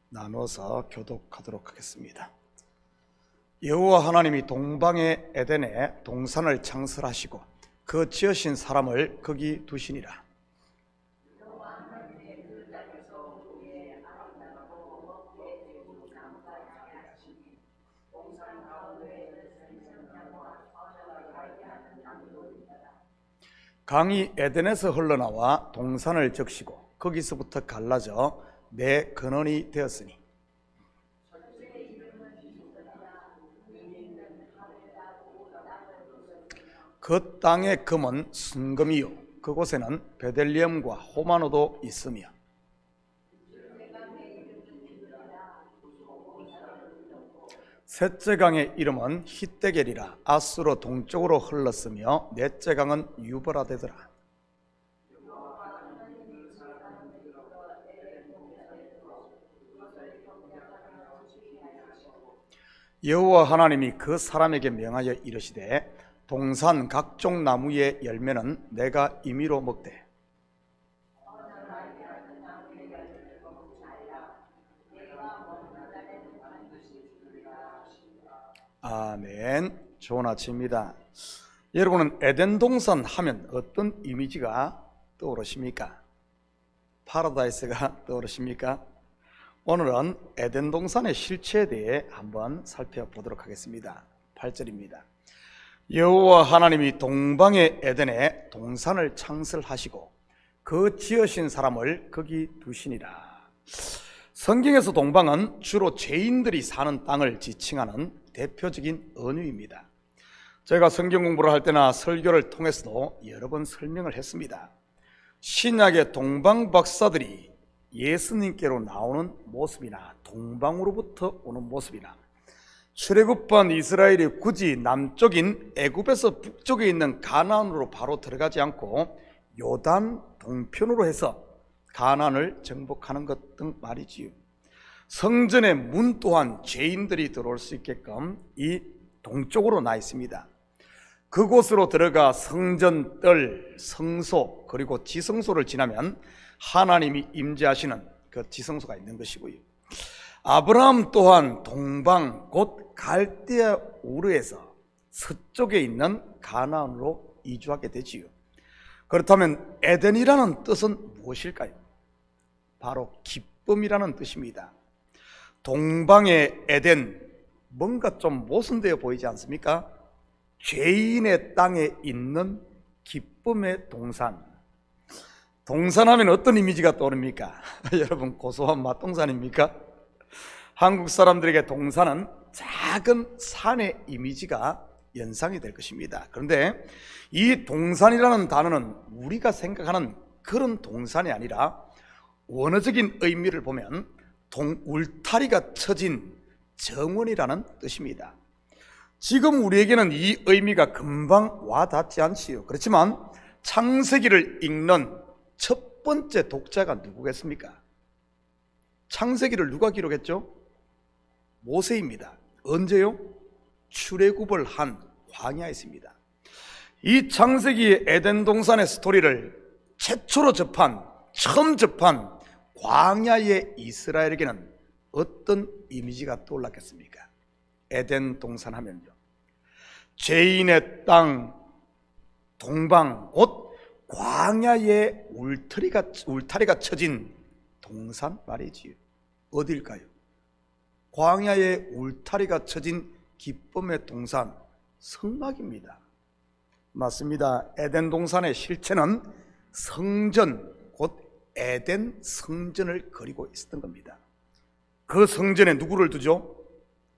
나눠서 교독하도록 하겠습니다. 여호와 하나님이 동방의 에덴에 동산을 창설하시고 그 지으신 사람을 거기 두시니라. 강이 에덴에서 흘러나와 동산을 적시고 거기서부터 갈라져 내 근원이 되었으니 그 땅의 금은 순금이요 그곳에는 베들리엄과 호마노도 있으며 셋째 강의 이름은 히데겔이라 아수로 동쪽으로 흘렀으며 넷째 강은 유보라 되더라. 여호와 하나님이 그 사람에게 명하여 이르시되 동산 각종 나무의 열매는 내가 임의로 먹되 아멘. 좋은 아침입니다. 여러분은 에덴 동산 하면 어떤 이미지가 떠오르십니까? 파라다이스가 떠오르십니까? 오늘은 에덴 동산의 실체에 대해 한번 살펴보도록 하겠습니다. 8절입니다. 여호와 하나님이 동방의 에덴에 동산을 창설하시고 그 지으신 사람을 거기 두시니라. 성경에서 동방은 주로 죄인들이 사는 땅을 지칭하는 대표적인 언유입니다. 제가 성경 공부를 할 때나 설교를 통해서도 여러 번 설명을 했습니다. 신약의 동방 박사들이 예수님께로 나오는 모습이나 동방으로부터 오는 모습이나 출애굽한 이스라엘이 굳이 남쪽인 애굽에서 북쪽에 있는 가나안으로 바로 들어가지 않고 요단 동편으로 해서 가나안을 정복하는 것 등 말이지요. 성전의 문 또한 죄인들이 들어올 수 있게끔 이 동쪽으로 나 있습니다. 그곳으로 들어가 성전 뜰, 성소 그리고 지성소를 지나면 하나님이 임재하시는 그 지성소가 있는 것이고요. 아브라함 또한 동방 곧 갈대아 우르에서 서쪽에 있는 가나안으로 이주하게 되지요. 그렇다면 에덴이라는 뜻은 무엇일까요? 바로 기쁨이라는 뜻입니다. 동방의 에덴, 뭔가 좀 모순되어 보이지 않습니까? 죄인의 땅에 있는 기쁨의 동산. 동산하면 어떤 이미지가 떠오릅니까? 여러분 고소한 맛동산입니까? 한국 사람들에게 동산은 작은 산의 이미지가 연상이 될 것입니다. 그런데 이 동산이라는 단어는 우리가 생각하는 그런 동산이 아니라 원어적인 의미를 보면 울타리가 쳐진 정원이라는 뜻입니다. 지금 우리에게는 이 의미가 금방 와닿지 않지요. 그렇지만 창세기를 읽는 첫 번째 독자가 누구겠습니까? 창세기를 누가 기록했죠? 모세입니다. 언제요? 출애굽을 한 광야에습니다. 이 창세기의 에덴 동산의 스토리를 처음 접한 광야의 이스라엘에게는 어떤 이미지가 떠올랐겠습니까? 에덴 동산 하면요, 죄인의 땅 동방 곧 광야의 울타리가 쳐진 동산 말이지요. 어딜까요? 광야의 울타리가 쳐진 기쁨의 동산, 성막입니다. 맞습니다. 에덴 동산의 실체는 성전 곧 에덴 성전을 그리고 있었던 겁니다. 그 성전에 누구를 두죠?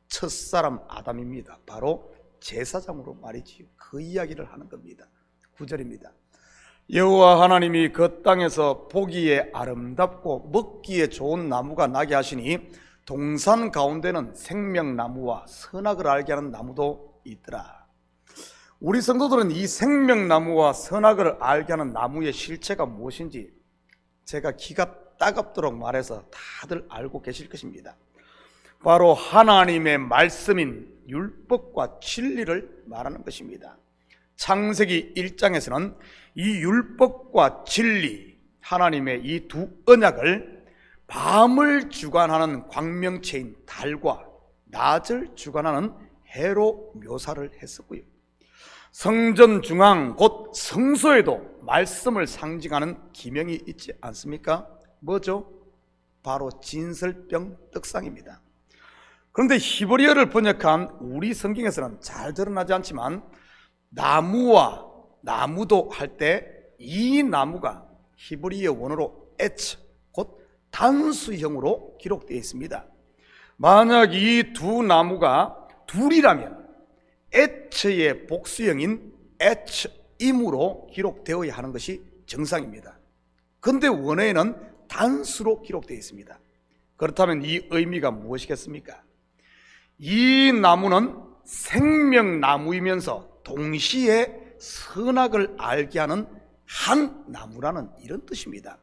첫사람 아담입니다. 바로 제사장으로 말이지요. 그 이야기를 하는 겁니다. 9절입니다. 여호와 하나님이 그 땅에서 보기에 아름답고 먹기에 좋은 나무가 나게 하시니 동산 가운데는 생명나무와 선악을 알게 하는 나무도 있더라. 우리 성도들은 이 생명나무와 선악을 알게 하는 나무의 실체가 무엇인지 제가 기가 따갑도록 말해서 다들 알고 계실 것입니다. 바로 하나님의 말씀인 율법과 진리를 말하는 것입니다. 창세기 1장에서는 이 율법과 진리, 하나님의 이 두 언약을 밤을 주관하는 광명체인 달과 낮을 주관하는 해로 묘사를 했었고요. 성전 중앙 곧 성소에도 말씀을 상징하는 기명이 있지 않습니까? 뭐죠? 바로 진설병 떡상입니다. 그런데 히브리어를 번역한 우리 성경에서는 잘 드러나지 않지만 나무와 나무도 할 때 이 나무가 히브리어 원어로 에츠 곧 단수형으로 기록되어 있습니다. 만약 이 두 나무가 둘이라면 에츠의 복수형인 에츠임으로 기록되어야 하는 것이 정상입니다. 그런데 원어에는 단수로 기록되어 있습니다. 그렇다면 이 의미가 무엇이겠습니까? 이 나무는 생명나무이면서 동시에 선악을 알게 하는 한 나무라는 이런 뜻입니다.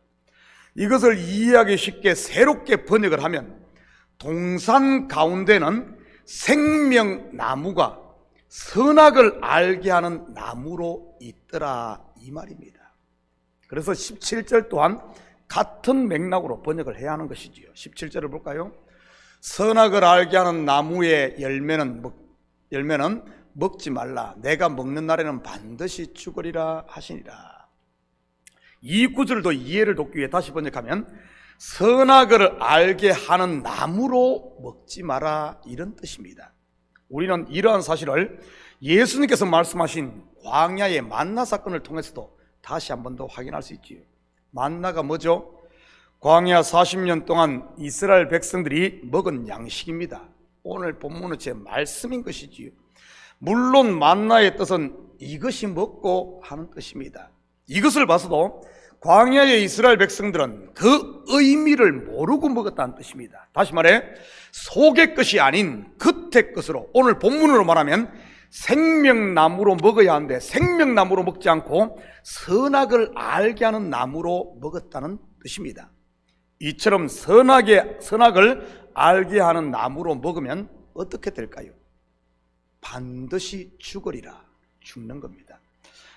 이것을 이해하기 쉽게 새롭게 번역을 하면 동산 가운데는 생명나무가 선악을 알게 하는 나무로 있더라 이 말입니다. 그래서 17절 또한 같은 맥락으로 번역을 해야 하는 것이지요. 17절을 볼까요? 선악을 알게 하는 나무의 열매는 먹지 말라. 내가 먹는 날에는 반드시 죽으리라 하시니라. 이 구절도 이해를 돕기 위해 다시 번역하면 선악을 알게 하는 나무로 먹지 마라 이런 뜻입니다. 우리는 이러한 사실을 예수님께서 말씀하신 광야의 만나 사건을 통해서도 다시 한 번 더 확인할 수 있지요. 만나가 뭐죠? 광야 40년 동안 이스라엘 백성들이 먹은 양식입니다. 오늘 본문은 제 말씀인 것이지요. 물론 만나의 뜻은 이것이 먹고 하는 뜻입니다. 이것을 봐서도 광야의 이스라엘 백성들은 그 의미를 모르고 먹었다는 뜻입니다. 다시 말해 속의 것이 아닌 겉의 것으로, 오늘 본문으로 말하면 생명나무로 먹어야 하는데 생명나무로 먹지 않고 선악을 알게 하는 나무로 먹었다는 뜻입니다. 이처럼 선악을 알게 하는 나무로 먹으면 어떻게 될까요? 반드시 죽으리라, 죽는 겁니다.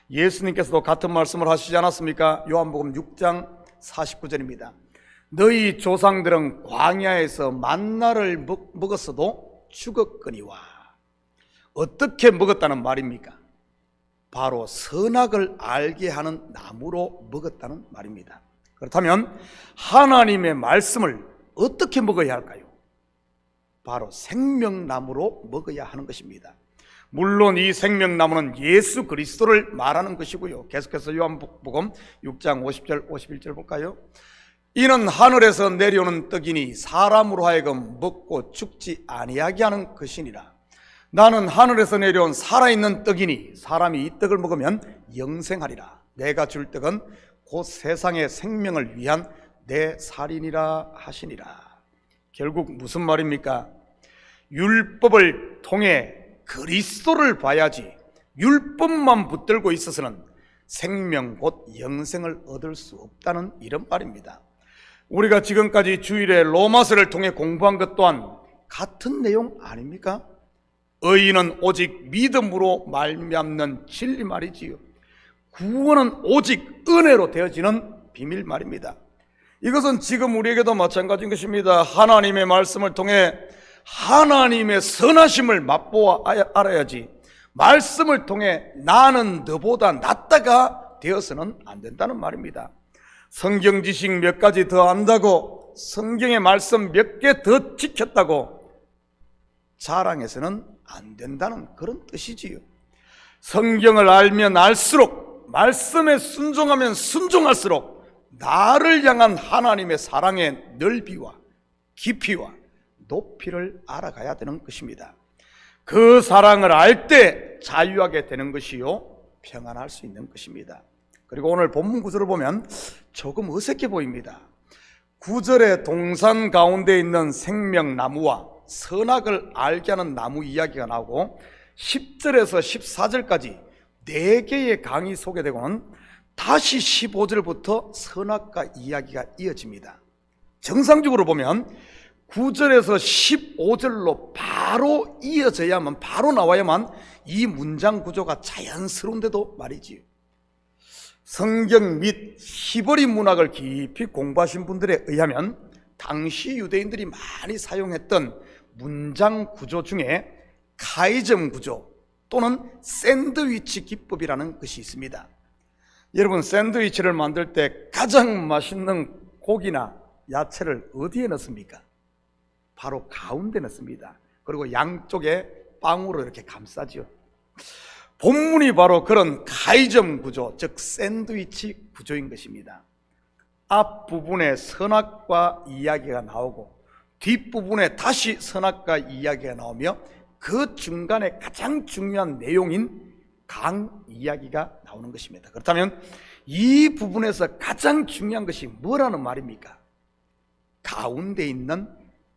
예수님께서도 같은 말씀을 하시지 않았습니까? 요한복음 6장 49절입니다. 너희 조상들은 광야에서 만나를 먹었어도 죽었거니와. 어떻게 먹었다는 말입니까? 바로 선악을 알게 하는 나무로 먹었다는 말입니다. 그렇다면 하나님의 말씀을 어떻게 먹어야 할까요? 바로 생명나무로 먹어야 하는 것입니다. 물론 이 생명나무는 예수 그리스도를 말하는 것이고요. 계속해서 요한복음 6장 50절 51절 볼까요? 이는 하늘에서 내려오는 떡이니 사람으로 하여금 먹고 죽지 아니하게 하는 것이니라. 나는 하늘에서 내려온 살아있는 떡이니 사람이 이 떡을 먹으면 영생하리라. 내가 줄 떡은 곧 세상의 생명을 위한 내 살이니라 하시니라. 결국 무슨 말입니까? 율법을 통해 그리스도를 봐야지 율법만 붙들고 있어서는 생명 곧 영생을 얻을 수 없다는 이런 말입니다. 우리가 지금까지 주일에 로마서를 통해 공부한 것 또한 같은 내용 아닙니까? 의인은 오직 믿음으로 말미암는 진리 말이지요. 구원은 오직 은혜로 되어지는 비밀 말입니다. 이것은 지금 우리에게도 마찬가지인 것입니다. 하나님의 말씀을 통해 하나님의 선하심을 맛보아 알아야지 말씀을 통해 나는 너보다 낫다가 되어서는 안 된다는 말입니다. 성경 지식 몇 가지 더 안다고, 성경의 말씀 몇 개 더 지켰다고 자랑해서는 안 된다는 그런 뜻이지요. 성경을 알면 알수록, 말씀에 순종하면 순종할수록 나를 향한 하나님의 사랑의 넓이와 깊이와 높이를 알아가야 되는 것입니다. 그 사랑을 알 때 자유하게 되는 것이요, 평안할 수 있는 것입니다. 그리고 오늘 본문 구절을 보면 조금 어색해 보입니다. 9절에 동산 가운데 있는 생명나무와 선악을 알게 하는 나무 이야기가 나오고 10절에서 14절까지 4개의 강이 소개되고는 다시 15절부터 선악과 이야기가 이어집니다. 정상적으로 보면 9절에서 15절로 바로 이어져야만, 바로 나와야만 이 문장 구조가 자연스러운데도 말이지요. 성경 및 히브리 문학을 깊이 공부하신 분들에 의하면 당시 유대인들이 많이 사용했던 문장 구조 중에 카이점 구조 또는 샌드위치 기법이라는 것이 있습니다. 여러분, 샌드위치를 만들 때 가장 맛있는 고기나 야채를 어디에 넣습니까? 바로 가운데 넣습니다. 그리고 양쪽에 빵으로 이렇게 감싸죠. 본문이 바로 그런 카이점 구조, 즉 샌드위치 구조인 것입니다. 앞부분에 선악과 이야기가 나오고 뒷부분에 다시 선악과 이야기가 나오며 그 중간에 가장 중요한 내용인 강 이야기가 나오는 것입니다. 그렇다면 이 부분에서 가장 중요한 것이 뭐라는 말입니까? 가운데 있는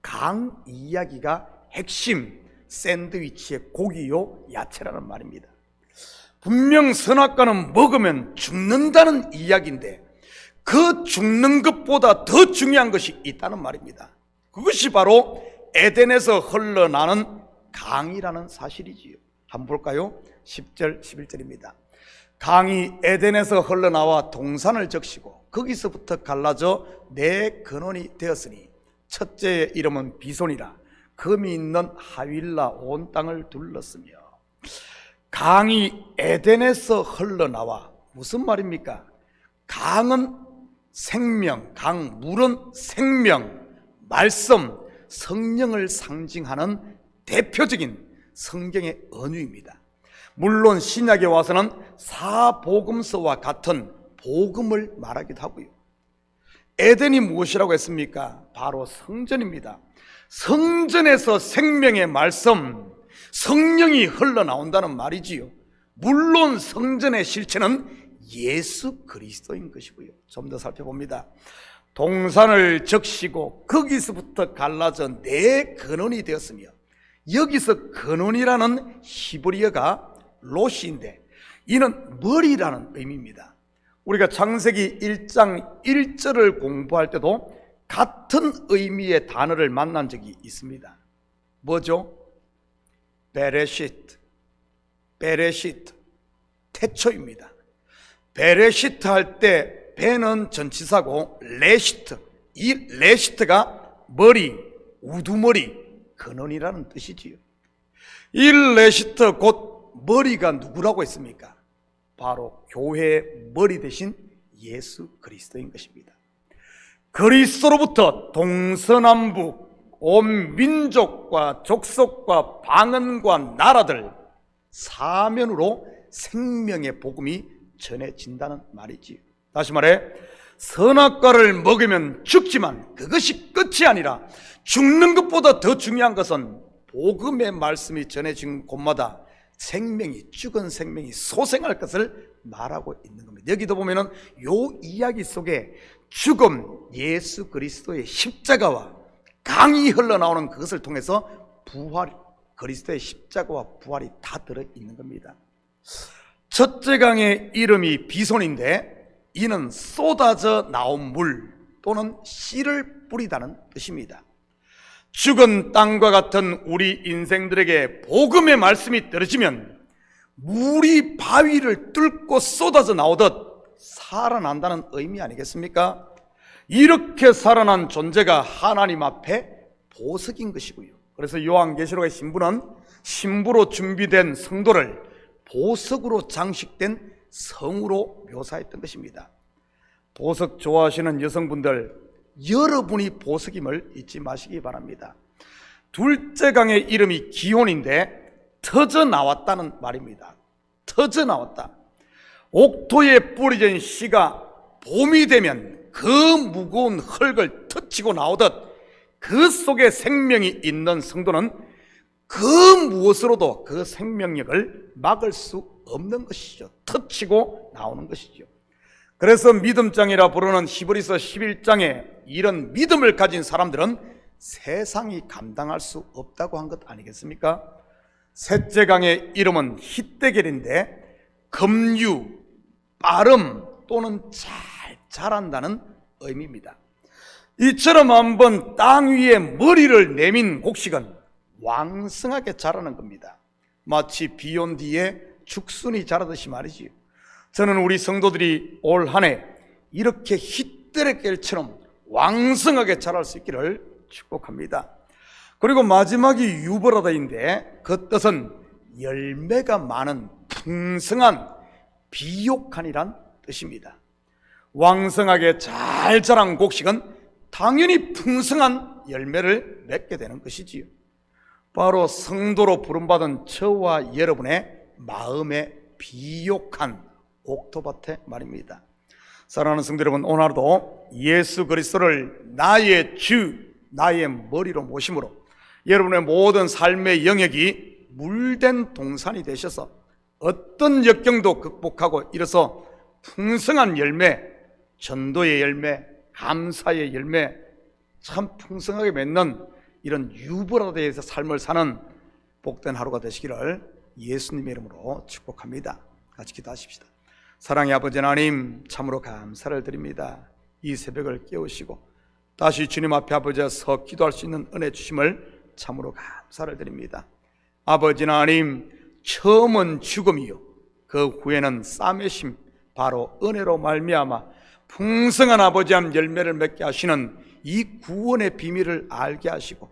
강 이야기가 핵심 샌드위치의 고기요 야채라는 말입니다. 분명 선악과는 먹으면 죽는다는 이야기인데 그 죽는 것보다 더 중요한 것이 있다는 말입니다. 그것이 바로 에덴에서 흘러나는 강이라는 사실이지요. 한번 볼까요? 10절 11절입니다. 강이 에덴에서 흘러나와 동산을 적시고 거기서부터 갈라져 네 근원이 되었으니 첫째의 이름은 비손이라 금이 있는 하윌라 온 땅을 둘렀으며. 강이 에덴에서 흘러나와 무슨 말입니까? 강은 생명, 물은 생명, 말씀, 성령을 상징하는 대표적인 성경의 언유입니다. 물론 신약에 와서는 사복음서와 같은 복음을 말하기도 하고요. 에덴이 무엇이라고 했습니까? 바로 성전입니다. 성전에서 생명의 말씀, 성령이 흘러나온다는 말이지요. 물론 성전의 실체는 예수 그리스도인 것이고요. 좀 더 살펴봅니다. 동산을 적시고 거기서부터 갈라져 네 근원이 되었으며, 여기서 근원이라는 히브리어가 로시인데 이는 머리라는 의미입니다. 우리가 창세기 1장 1절을 공부할 때도 같은 의미의 단어를 만난 적이 있습니다. 뭐죠? 베레시트, 태초입니다. 베레시트 할 때 베는 전치사고 레시트, 이 레시트가 머리, 우두머리, 근원이라는 뜻이지요. 이 레시트 곧 머리가 누구라고 했습니까? 바로 교회의 머리 대신 예수 그리스도인 것입니다. 그리스도로부터 동서남북 온 민족과 족속과 방언과 나라들 사면으로 생명의 복음이 전해진다는 말이지요. 다시 말해 선악과를 먹으면 죽지만 그것이 끝이 아니라 죽는 것보다 더 중요한 것은 복음의 말씀이 전해진 곳마다 생명이, 죽은 생명이 소생할 것을 말하고 있는 겁니다. 여기도 보면은 요 이야기 속에 죽음, 예수 그리스도의 십자가와 강이 흘러나오는 그것을 통해서 부활, 그리스도의 십자가와 부활이 다 들어있는 겁니다. 첫째 강의 이름이 비손인데 이는 쏟아져 나온 물 또는 씨를 뿌리다는 뜻입니다. 죽은 땅과 같은 우리 인생들에게 복음의 말씀이 떨어지면 물이 바위를 뚫고 쏟아져 나오듯 살아난다는 의미 아니겠습니까? 이렇게 살아난 존재가 하나님 앞에 보석인 것이고요. 그래서 요한계시록의 신부는 신부로 준비된 성도를 보석으로 장식된 성으로 묘사했던 것입니다. 보석 좋아하시는 여성분들, 여러분이 보석임을 잊지 마시기 바랍니다. 둘째 강의 이름이 기혼인데 터져 나왔다는 말입니다. 터져 나왔다. 옥토에 뿌려진 씨가 봄이 되면 그 무거운 흙을 터치고 나오듯 그 속에 생명이 있는 성도는 그 무엇으로도 그 생명력을 막을 수 없는 것이죠. 터치고 나오는 것이죠. 그래서 믿음장이라 부르는 히브리서 11장에 이런 믿음을 가진 사람들은 세상이 감당할 수 없다고 한 것 아니겠습니까? 셋째 강의 이름은 히데겔인데 금유, 빠름 또는 잘 자란다는 의미입니다. 이처럼 한번 땅 위에 머리를 내민 곡식은 왕성하게 자라는 겁니다. 마치 비 온 뒤에 죽순이 자라듯이 말이지요. 저는 우리 성도들이 올 한 해 이렇게 히데겔처럼 왕성하게 자랄 수 있기를 축복합니다. 그리고 마지막이 유보라다인데 그 뜻은 열매가 많은 풍성한 비옥한이란 뜻입니다. 왕성하게 잘 자란 곡식은 당연히 풍성한 열매를 맺게 되는 것이지요. 바로 성도로 부름받은 저와 여러분의 마음의 비옥한 옥토밭의 말입니다. 사랑하는 성도 여러분, 오늘 하루도 예수 그리스도를 나의 주, 나의 머리로 모심으로 여러분의 모든 삶의 영역이 물된 동산이 되셔서 어떤 역경도 극복하고 이래서 풍성한 열매, 전도의 열매, 감사의 열매, 참 풍성하게 맺는 이런 유보라다에서 삶을 사는 복된 하루가 되시기를 예수님의 이름으로 축복합니다. 같이 기도하십시다. 사랑의 아버지 하나님, 참으로 감사를 드립니다. 이 새벽을 깨우시고 다시 주님 앞에 아버지서 기도할 수 있는 은혜 주심을 참으로 감사를 드립니다. 아버지 하나님, 처음은 죽음이요 그 후에는 싸매심, 바로 은혜로 말미암아 풍성한 아버지함 열매를 맺게 하시는 이 구원의 비밀을 알게 하시고,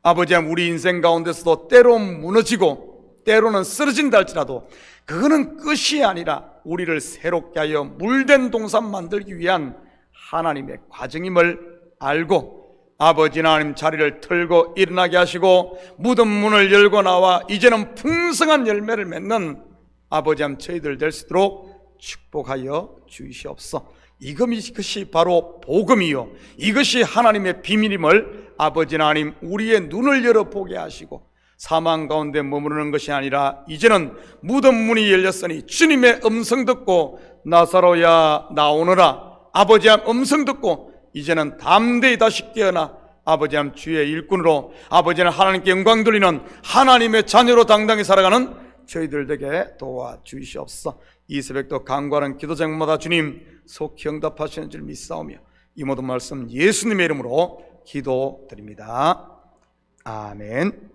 아버지함 우리 인생 가운데서도 때론 무너지고 때로는 쓰러진다 할지라도 그거는 끝이 아니라 우리를 새롭게 하여 물된 동산 만들기 위한 하나님의 과정임을 알고, 아버지 하나님 자리를 털고 일어나게 하시고 무덤 문을 열고 나와 이제는 풍성한 열매를 맺는 아버지함 저희들 될 수 있도록 축복하여 주시옵소서. 이것이 바로 복음이요 이것이 하나님의 비밀임을 아버지 하나님 우리의 눈을 열어보게 하시고, 사망 가운데 머무르는 것이 아니라 이제는 무덤 문이 열렸으니 주님의 음성 듣고 나사로야 나오너라, 아버지의 음성 듣고 이제는 담대히 다시 깨어나 아버지의 주의 일꾼으로 아버지는 하나님께 영광 돌리는 하나님의 자녀로 당당히 살아가는 저희들 되게 도와주시옵소서. 이 새벽도 간구하는 기도 제목마다 주님 속히 응답하시는 줄 믿사오며 이 모든 말씀 예수님의 이름으로 기도드립니다. 아멘.